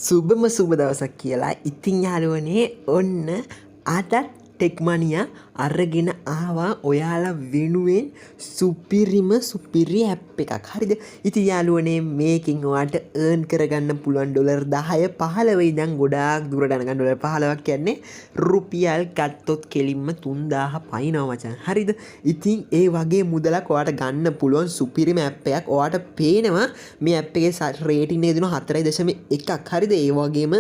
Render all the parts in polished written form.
සුබම සුබ දවසක් කියලා ඉතින් යාළුවනේ ඔන්න අදත් ටෙක්මනියා අරගෙන ආවා ඔයාලා වෙනුවෙන් සුපිරි ඇප් එකක්. හරිද? ඉතින් යාළුවනේ මේකෙන් ඔයාලට earn කරගන්න පුළුවන් ඩොලර් 10 15 ඉඳන් ගොඩාක් දුරට යනකම් ඩොලර් 15ක් කියන්නේ රුපියල් ගත්තොත් කෙලින්ම 3000 පයින්නවා මචං. හරිද? ඉතින් ඒ වගේ මුදලක් ඔයාලට ගන්න පුළුවන් සුපිරිම ඇප් එකක්. ඔයාලට පේනවා මේ ඇප් එකේ රේටින් එක දෙනවා 4.1ක්. හරිද? ඒ වගේම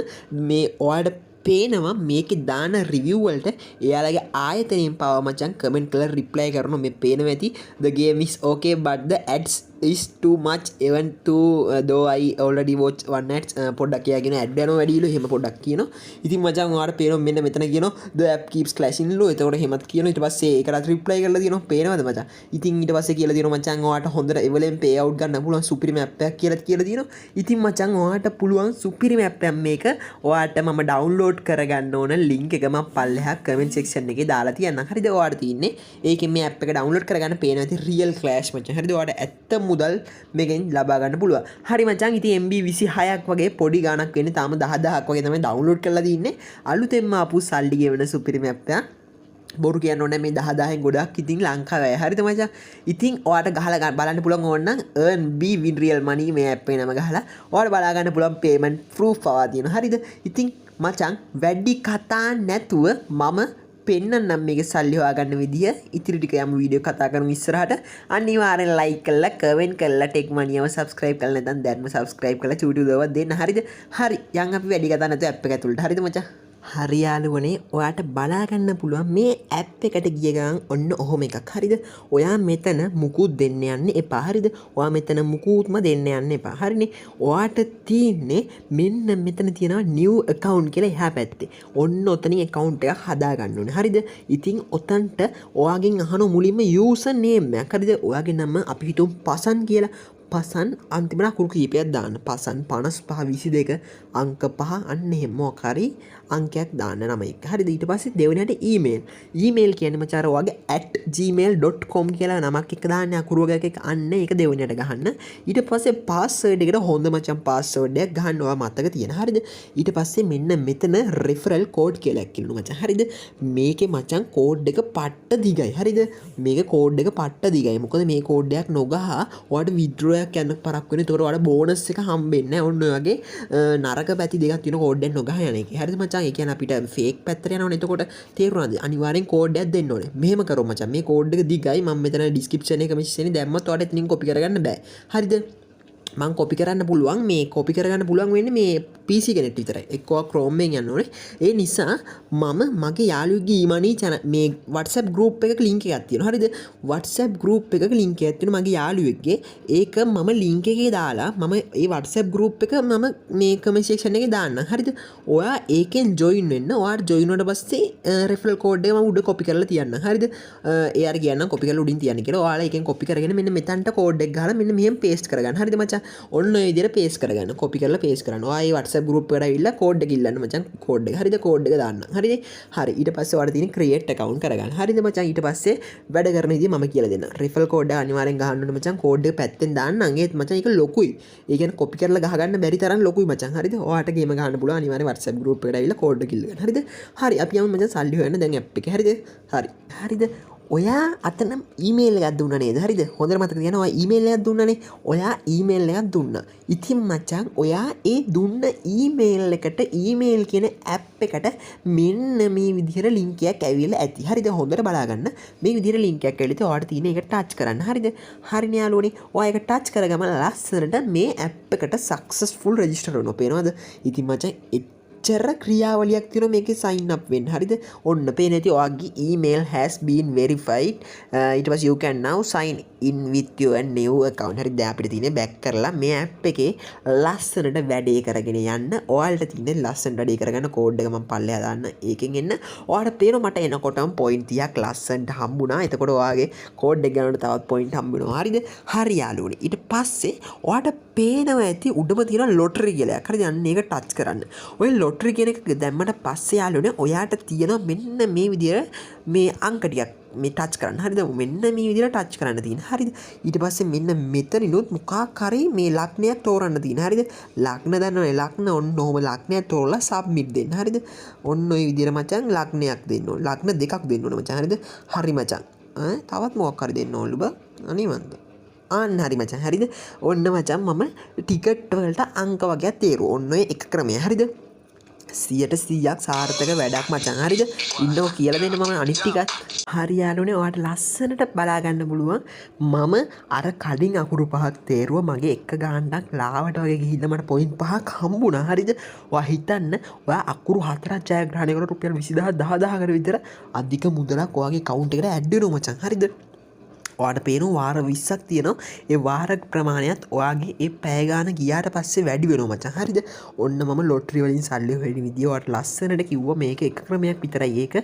මේ ඔයාලට පේනවා මේකේ දාන රිවිව් වලට එයාලගේ ආයතනයෙන් පවා මචං කමෙන්ට් කරලා රිප්ලයි කරනවා. මේ පේනවා ඇති the game is okay but the ads is too much even to though I already watch one ads පොඩ්ඩක් කියගෙන ඇඩ් යනවා වැඩිලු එහෙම පොඩ්ඩක් කියනවා. ඉතින් මචං ඔයාලට පේනවා මෙන්න මෙතන කියනවා the app keeps crashing ලෝ. එතකොට එහෙමත් කියනවා. ඊට පස්සේ ඒකට රිප්ලයි කරලා දිනවා. පේනවද මචං? ඉතින් ඊට පස්සේ කියලා දිනවා මචං ඔයාලට හොඳට එවලෙන් පේ අවුට් ගන්න පුළුවන් සුපිරිම ඇප් එකක් කියලා දිනවා. ඉතින් මචං ඔයාලට පුළුවන් සුපිරිම ඇප් එකක් මේක. ඔයාලට මම ඩවුන්ලෝඩ් කරගන්න ඕන ලින්ක් එක මම පල්ලෙහා කමෙන්ට් සෙක්ෂන් එකේ දාලා තියන්නම්. හරිද? ඔයාලට තියෙන්නේ ඒකෙන් මේ ඇප් එක ඩවුන්ලෝඩ් කරගන්න පේනවා ඇති රියල් ක්ලෑෂ් මචං. හරිද? ඔයාලට ඇත්ත මුදල් මේකෙන් ලබා ගන්න පුළුවන්. හරි මචං. ඉතින් MB 26ක් වගේ පොඩි ගාණක් වෙන්නේ. තාම 10000ක් වගේ තමයි ඩවුන්ලෝඩ් කරලා තියෙන්නේ. අලුතෙන්ම ආපු සල්ලි ගෙවන සුපිරිම ඇප් එකක්. බොරු කියන්න ඕනේ මේ 10000න් ගොඩක් ඉතින් ලංකාවේ. හරිද මචං? ඉතින් ඔයාලට ගහලා බලන්න පුළුවන් ඕන නම් earn be win real money මේ ඇප් එකේ නම ගහලා ඔයාලට බලා ගන්න පුළුවන් payment proof පවා තියෙනවා. හරිද? ඉතින් මචං වැඩි කතා නැතුව මම පෙන්නන්නම් මේක සල්ලි හොයාගන්න විදිය. ඉතිරි ටික යමු වීඩියෝ කතා කරමු ඉස්සරහට. අනිවාර්යෙන් ලයික් කරලා කමෙන්ට් කරලා ටෙක් මනියව සබ්ස්ක්‍රයිබ් කරලා නැත්නම් දැන්ම සබ්ස්ක්‍රයිබ් කරලා චූටි උදව්වක් දෙන්න. හරිද? හරි. යන් අපි වැඩි කතා නැතුව ඇප් එක ඇතුළට. හරිද මචං? හරි යාළුවනේ ඔයාට බලා ගන්න පුළුවන් මේ ඇප් එකට ගිය ගමන් ඔන්න ඔහොම එකක්. හරිද? ඔයා මෙතන මුකුත් දෙන්න යන්න එපා. හරිද? ඔයා මෙතන මුකුත්ම දෙන්න යන්න එපා. හරිනේ? ඔයාට තියෙන්නේ මෙන්න මෙතන තියෙනවා new account කියලා එහා පැත්තේ. ඔන්න ඔතනින් account එකක් හදා ගන්න ඕනේ. හරිද? ඉතින් ඔතනට ඔයාගෙන් අහන මුලින්ම user name එකක්. හරිද? ඔයාගේ නම අපි හිතමු පසන් කියලා. පසන් අන්තිමට අකුරු කීපයක් දාන්න. පසන් 55 22 අංක 5 අන්න එහෙම මොකක් හරි අංකයක් දාන්න නම එක. හරිද? ඊට පස්සේ දෙවෙනියට ඊමේල්. ඊමේල් කියන්නේ මචං ඔයාගේ @gmail.com කියලා නමක් එක දාන්න අකුරු වගේක එක අන්න ඒක දෙවෙනියට ගහන්න. ඊට පස්සේ පාස්වර්ඩ් එකට හොඳ මචං පාස්වර්ඩ් එකක් ගහන්න ඔයා මතක තියෙන. හරිද? ඊට පස්සේ මෙන්න මෙතන referral code කියලා එකක් ඉන්නවා මචං. හරිද? මේකේ මචං කෝඩ් එක පට්ට දිගයි. හරිද? මේක කෝඩ් එක පට්ට දිගයි. මොකද මේ කෝඩ් එකක් නොගහ ඔයාට withdraw එකක් යන්න පරක් වෙන. ඒතකොට ඔයාලට බෝනස් එක හම්බෙන්නේ නැහැ. ඔන්න ඔය වගේ නරක පැති දෙකක් තියෙන කෝඩ් එක නොගහ යන එක. හරිද මචං? ඒ කියන්නේ අපිට ෆේක් පැත්තට යනවනේ. එතකොට තේරුණාද? අනිවාර්යෙන් කෝඩ් එකක් දෙන්න ඕනේ. මෙහෙම කරමු මචං. මේ කෝඩ් එක දිගයි. මම මෙතන ඩිස්ක්‍රිප්ෂන් එකේ මෙසේජ් දැම්මත් ඔයාලට එතනින් කොපි කරගන්න බෑ. හරිද? මං කොපි කරන්න පුළුවන්. මේ කොපි කරගන්න පුළුවන් වෙන්නේ මේ PC කෙනෙක්ට විතරයි. එක්කෝ Chrome එකෙන් යන්න ඕනේ. ඒ නිසා මම මගේ යාළුවෙක්ගේ ඊමනි channel මේ WhatsApp group එකක link එකක් තියෙනවා. හරිද? WhatsApp group එකක link එකක් තියෙනවා මගේ යාළුවෙක්ගේ. ඒක මම link එකේ දාලා මම ඒ WhatsApp group එක මම මේ comment section එකේ දාන්නම්. හරිද? ඔයා ඒකෙන් join වෙන්න. ඔයාට join වුණාට පස්සේ referral code එක මම උඩ copy කරලා තියන්නම්. හරිද? එයාට කියන්නම් copy කරලා උඩින් තියන්න කියලා. ඔයාලා ඒකෙන් copy කරගෙන මෙන්න මෙතනට code එක ගහලා මෙන්න මෙහෙම paste කරගන්න. හරිද මචං? ඔන්න ඔය විදිහට paste කරගන්න. copy කරලා paste කරන්න. ඔයා ඒ WhatsApp group එකට ඇවිල්ලා code එක ඉල්ලන්න මචං. code එක. හරිද? code එක දාන්න. හරිද? හරි. ඊට පස්සේ ඔයාලට තියෙන create account කරගන්න. හරිද මචං? ඊට පස්සේ වැඩ කරන විදිහ මම කියලා දෙන්නම්. referral code එක අනිවාර්යෙන් ගහන්න ඕනේ මචං. code එක පැත්තෙන් දාන්න. ඒත් මචං ඒක ලොකුයි. ඒ කියන්නේ copy කරලා ගහගන්න බැරි තරම් ලොකුයි මචං. හරිද? ඔයාට ගේම ගහන්න පුළුවන්. අනිවාර්යෙන් WhatsApp group එකට ඇවිල්ලා code එක ඉල්ලගන්න. හරිද? හරි. අපි යමු මචං සල්ලි හොයන්න දැන් app එකේ. හරිද? හරි. හරිද? ඔයා අතන ඊමේල් එකක් දුන්නා නේද? හරිද? හොඳට මතක තියාගන්න. ඔයා ඊමේල් එකක් දුන්නානේ. ඔයා ඊමේල් එකක් දුන්නා. ඉතින් මචං ඔයා ඒ දුන්න ඊමේල් එකට ඊමේල් කියන ඇප් එකට මෙන්න මේ විදිහට ලින්ක් එකක් ඇවිල්ලා ඇති. හරිද? හොඳට බලාගන්න. මේ විදිහට ලින්ක් එකක් ඇවිල්ලා ඔයාට තියෙන එක ටච් කරන්න. හරිද? හරිනේ යාළුවනේ. ඔයා ඒක ටච් කරගම ලස්සනට මේ ඇප් එකට සක්සස්ෆුල් රෙජිස්ටර් වෙනවා. පේනවද? ඉතින් මචං චර ක්‍රියාවලියක් තියෙනවා මේකේ sign up වෙන්න. හරිද? ඔන්න පේන ඇති ඔයාගේ email has been verified. ඊට පස්සේ you can now sign in with your new account. හරිද? දැන් අපිට තියෙන්නේ back කරලා මේ app එකේ ලස්සනට වැඩේ කරගෙන යන්න. ඔයාලට තියෙන්නේ ලස්සනට වැඩේ කරගන්න කෝඩ් එක මම පල්ලෙහා දාන්න. ඒකෙන් එන්න. ඔයාලට පේනවා මට එනකොටම point 30ක් ලස්සනට හම්බුණා. එතකොට ඔයාගේ කෝඩ් එක ගන්නකොට තවත් point හම්බ වෙනවා. හරිද? හරි යාළුවනේ. ඊට පස්සේ ඔයාලට පේනවා ඇති උඩම තියෙන ලොටරි කියලා. හරිද? අන්න ඒක ටච් කරන්න. ඔය ලොටරි කියන එක දැම්මට පස්සේ යාළුවනේ ඔයාට තියෙනවා මෙන්න මේ විදියට මේ අංක ටිකක් මේ ටච් කරන්න. හරිද? මෙන්න මේ විදියට ටච් කරන්න තියෙන. හරිද? ඊට පස්සේ මෙන්න මෙතනිනුත් මොකක් හරි මේ ලග්නයක් තෝරන්න තියෙන. හරිද? ලග්න දන්නවනේ. ලග්න ඔන්න ඔහම ලග්නයක් තෝරලා සබ්මිට් දෙන්න. හරිද? ඔන්න ඔය විදියට මචං ලග්නයක් දෙන්න ඕන. ලග්න දෙකක් දෙන්න ඕන මචං. හරිද? හරි මචං. තවත් මොකක් හරි දෙන්න ඕනලු බා. අනිවන්ද. ආන්න හරි මචං. හරිද? ඔන්න මචං මම ටිකට් වලට අංක වගේක් තේරුවා. ඔන්න ඔය එක ක්‍රමය. හරිද? 100% සාර්ථක වැඩක් මචං. හරිද? ඉන්නෝ කියලා දෙන්න මම අනිත් ටිකත්. හරි යාළුවනේ ඔයාලට ලස්සනට බලා ගන්න පුළුවන්. මම අර කලින් අකුරු පහක් තේරුවා. මගේ එක ගාණක් ලාවට වගේ ගිහිල්ලා මට පොයින්ට් 5ක් හම්බුණා. හරිද? ඔයා හිතන්න ඔයා අකුරු 4ක් ජයග්‍රහණය කරලා රුපියල් 20000 10000කට විතර අධික මුදලක් ඔයාගේ account එකට ඇඩ් වෙනවා මචං. හරිද? ඔයාට පේනවා වාර 20ක් තියෙනවා. ඒ වාර ප්‍රමාණයත් ඔයාගේ ඒ පැය ගාන ගියාට පස්සේ වැඩි වෙනවා මචං. හරිද? ඔන්න මම ලොටරි වලින් සල්ලි හොයන විදිය ඔයාට ලස්සනට කිව්වා. මේක එක ක්‍රමයක් විතරයි. ඒක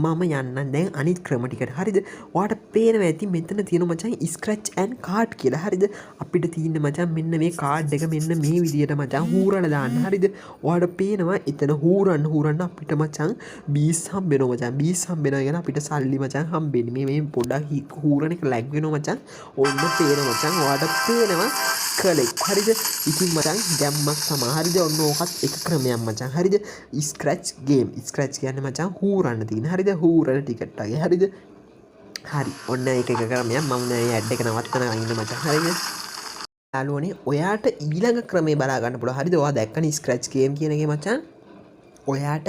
මම යන්නම් දැන් අනිත් ක්‍රම ටිකට. හරිද? ඔයාට පේනවා ඇති මෙතන තියෙනවා මචං ස්ක්‍රැච් ඇන්ඩ් කාඩ් කියලා. හරිද? අපිට තියෙන මචං මෙන්න මේ කාඩ් එක මෙන්න මේ විදියට මචං හූරලා දාන්න. හරිද? ඔයාට පේනවා එතන හූරන්න අපිට මචං බීස් හම්බ වෙනවා මචං. බීස් හම්බ වෙනවා කියන අපිට සල්ලි මචං හම්බෙන්නේ. මේ පොඩක් හූරන එක ලැග් වෙනවා මචං. ඔන්න පේනවා මචං. ඔයාට පේනවා කලෙක්. හරිද? ඉතින් මචං ගැම්මක් තමයි. හරිද? ඔන්න ඕකත් එක ක්‍රමයක් මචං. හරිද? Scratch game. ස්ක්‍රැච් කියන්නේ මචං හූරන්න තියෙන. හරිද? හූරන ටිකට් වගේ. හරිද? හරි. ඔන්න ඒක එක ක්‍රමයක්. මම මේ ඇඩ් එක නවත්තනවා ඉන්න මචං. හරිද? යාළුවනේ ඔයාට ඊළඟ ක්‍රමේ බලා ගන්න පුළුවන්. හරිද? ඔයා දැක්කනේ ස්ක්‍රැච් ගේම් කියන එකේ මචං. ඔයාට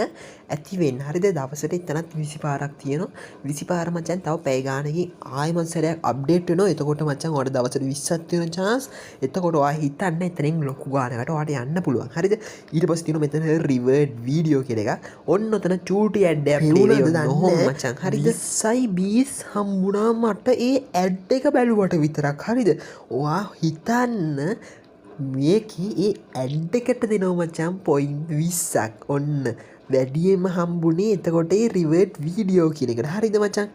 ඇති වෙන්න. හරිද? දවසට එතනත් 20 පාරක් තියෙනවා. 20 පාර මචං තව පැය ගානකින් ආයෙමත් සැරයක් අප්ඩේට් වෙනවා. එතකොට මචං ඔයාට දවසට 20ක් තියෙන chance. එතකොට ඔයා හිතන්න එතනින් ලොකු ගානකට ඔයාට යන්න පුළුවන්. හරිද? ඊට පස්සේ තියෙනවා මෙතන රිවර්ඩ් වීඩියෝ කියලා එකක්. ඔන්න ඔතන චූටි ඇඩ් එකක් ප්ලේ වෙනවා මචං. හරිද? 20 හම්බුණා මට ඒ ඇඩ් එක බැලුවට විතරක්. හරිද? ඔයා හිතන්න මේකේ ඒ ඇඩ් එකට දෙනවා මචං පොයින්ට් 20ක්. ඔන්න වැඩියෙන්ම හම්බුනේ එතකොට ඒ රිවර්ඩ් වීඩියෝ කියන එකට. හරිද මචං?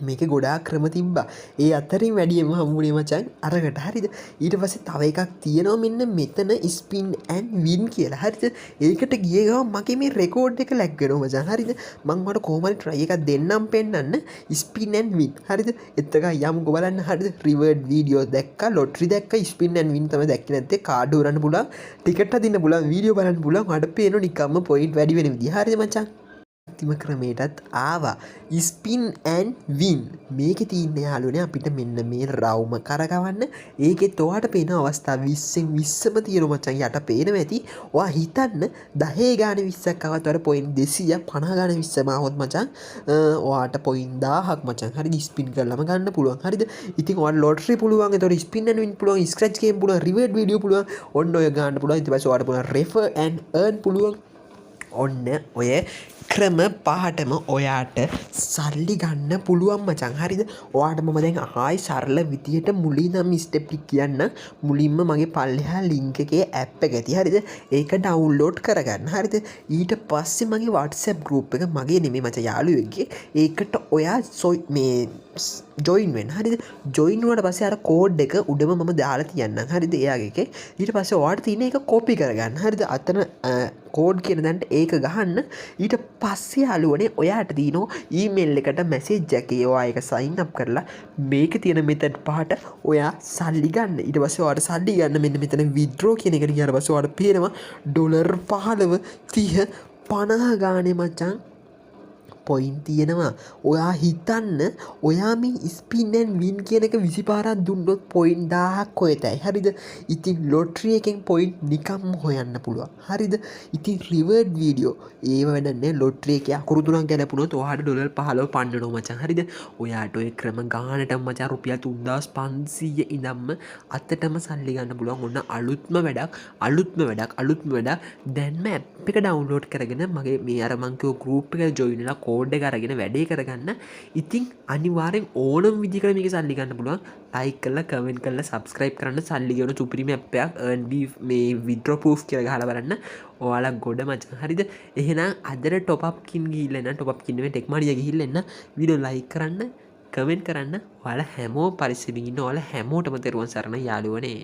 මේක ගොඩාක් ක්‍රම තිබ්බා. ඒ අතරින් වැඩියෙන්ම හම්බුනේ මචං අරකට. හරිද? ඊට පස්සේ තව එකක් තියෙනවා මෙන්න මෙතන ස්පින් ඇන්ඩ් වින් කියලා. හරිද? ඒකට ගිය ගමන් මගේ මේ රෙකෝඩ් එක ලැග් වෙනවා මචං. හරිද? මම මට කොහොම හරි try එකක් දෙන්නම් පෙන්නන්න. Spin and win. හරිද? එතක යමුකෝ බලන්න. හරිද? රිවර්ඩ් වීඩියෝ දැක්කා, ලොටරි දැක්කා, ස්පින් ඇන්ඩ් වින් තමයි දැක්කේ නැත්තේ. කාඩ් උරන්න පුළුවන්, ටිකට් අදින්න පුළුවන්, වීඩියෝ බලන්න පුළුවන්. මට පේනවා නිකම්ම පොයින්ට් වැඩි වෙන විදිහ. හරිද මචං? අන්තිම ක්‍රමයටත් ආවා ස්පින් ඇන්ඩ් වින්. මේකේ තියෙන යාළුවනේ අපිට මෙන්න මේ රවුම කරකවන්න. ඒකෙත් ඔයාට පේන අවස්ථා 20න් 20ම තියෙනවා මචං. යට පේනවා ඇති. ඔයා හිතන්න 10 ගානේ 20ක් ආවත් ඔයාට පොයින්ට් 250 ගානේ 20ම ආවොත් මචං ඔයාට පොයින්ට් 1000ක් මචං. හරිද? ස්පින් කරලාම ගන්න පුළුවන්. හරිද? ඉතින් ඔයාට ලොටරි පුළුවන්. ඒතකොට ස්පින් ඇන්ඩ් වින් පුළුවන්. ස්ක්‍රැච් ගේම් පුළුවන්. රිවර්ඩ් වීඩියෝ පුළුවන්. ඔන්න ඔය ගන්න පුළුවන්. ඊට පස්සේ ඔයාට පුළුවන් රෙෆර් ඇන්ඩ් අර්න් පුළුවන්. ඔන්න ඔය ක්‍රම පහටම ඔයාට සල්ලි ගන්න පුළුවන් මචං. හරිද? ඔයාට මම දැන් ආයි සරල විදියට මුලින්ම ස්ටෙප් ටික කියන්න. මුලින්ම මගේ පල්ලෙහා ලින්ක් එකේ ඇප් එක ඇති. හරිද? ඒක ඩවුන්ලෝඩ් කරගන්න. හරිද? ඊට පස්සේ මගේ WhatsApp group එක මගේ නෙමෙයි මචං යාළුවෙක්ගේ. ඒකට ඔයා මේ ජොයින් වෙන්න. හරිද? ජොයින් වුණාට පස්සේ අර කෝඩ් එක උඩම මම දාලා තියන්නම්. හරිද? එයාගේ එකේ. ඊට පස්සේ ඔයාට තියෙන එක කොපි කරගන්න. හරිද? අතන කෝඩ් කියන දැන්ට ඒක ගහන්න. ඊට පස්සේ යාළුවනේ ඔයාට දිනෝ ඊමේල් එකට මැසේජ් එකක් ඒවා එක සයින් අප් කරලා මේකේ තියෙන මෙතඩ් පහට ඔයා සල්ලි ගන්න. ඊට පස්සේ ඔයාට සල්ලි ගන්න මෙන්න මෙතන withdraw කියන එකට ගියාට පස්සේ ඔයාට පේනවා ඩොලර් 15 30 50 ගානේ මචං පොයින්ට් තියෙනවා. ඔයා හිතන්න ඔයා මේ ස්පින් ඇන්ඩ් වින් කියන එක 20 පාරක් දුන්නොත් පොයින්ට් 1000ක් හොයතයි. හරිද? ඉතින් ලොටරි එකෙන් පොයින්ට් නිකම්ම හොයන්න පුළුවන්. හරිද? ඉතින් රිවර්ඩ් වීඩියෝ ඒව වැඩන්නේ ලොටරි එකේ අකුරු තුනක් ගැලපුණොත් ඔයාට ඩොලර් 15 පන්නනවා මචං. හරිද? ඔයාට ඔය ක්‍රම ගානටම මචං රුපියල් 3500 ඉඳන්ම අතටම සල්ලි ගන්න පුළුවන්. ඔන්න අලුත්ම වැඩක්. දැන්ම ඇප් එක ඩවුන්ලෝඩ් කරගෙන මගේ මේ අර මං කිව්ව ගෲප් එකට ජොයින් වෙලා කෝඩ් එක අරගෙන වැඩේ කරගන්න. ඉතින් අනිවාර්යෙන් ඕනම විදිහකට මේක සල්ලි ගන්න පුළුවන්. ලයික් කරලා කමෙන්ට් කරලා සබ්ස්ක්‍රයිබ් කරන්න. සල්ලි ගෙවන සුපිරිම ඇප් එකක් earn මේ withdraw proof කියලා ගහලා බලන්න. ඔයාලා ගොඩ මචං. හරිද? එහෙනම් අදට top up කින් ගිහිල්ලා එන්න. top up කින් නෙමෙයි ටෙක්මානියා ගිහිල්ලා එන්න. වීඩියෝ ලයික් කරන්න, කමෙන්ට් කරන්න. ඔයාලා හැමෝම පරිස්සමින් ඉන්න. ඔයාලා හැමෝටම තෙරුවන් සරණයි යාළුවනේ.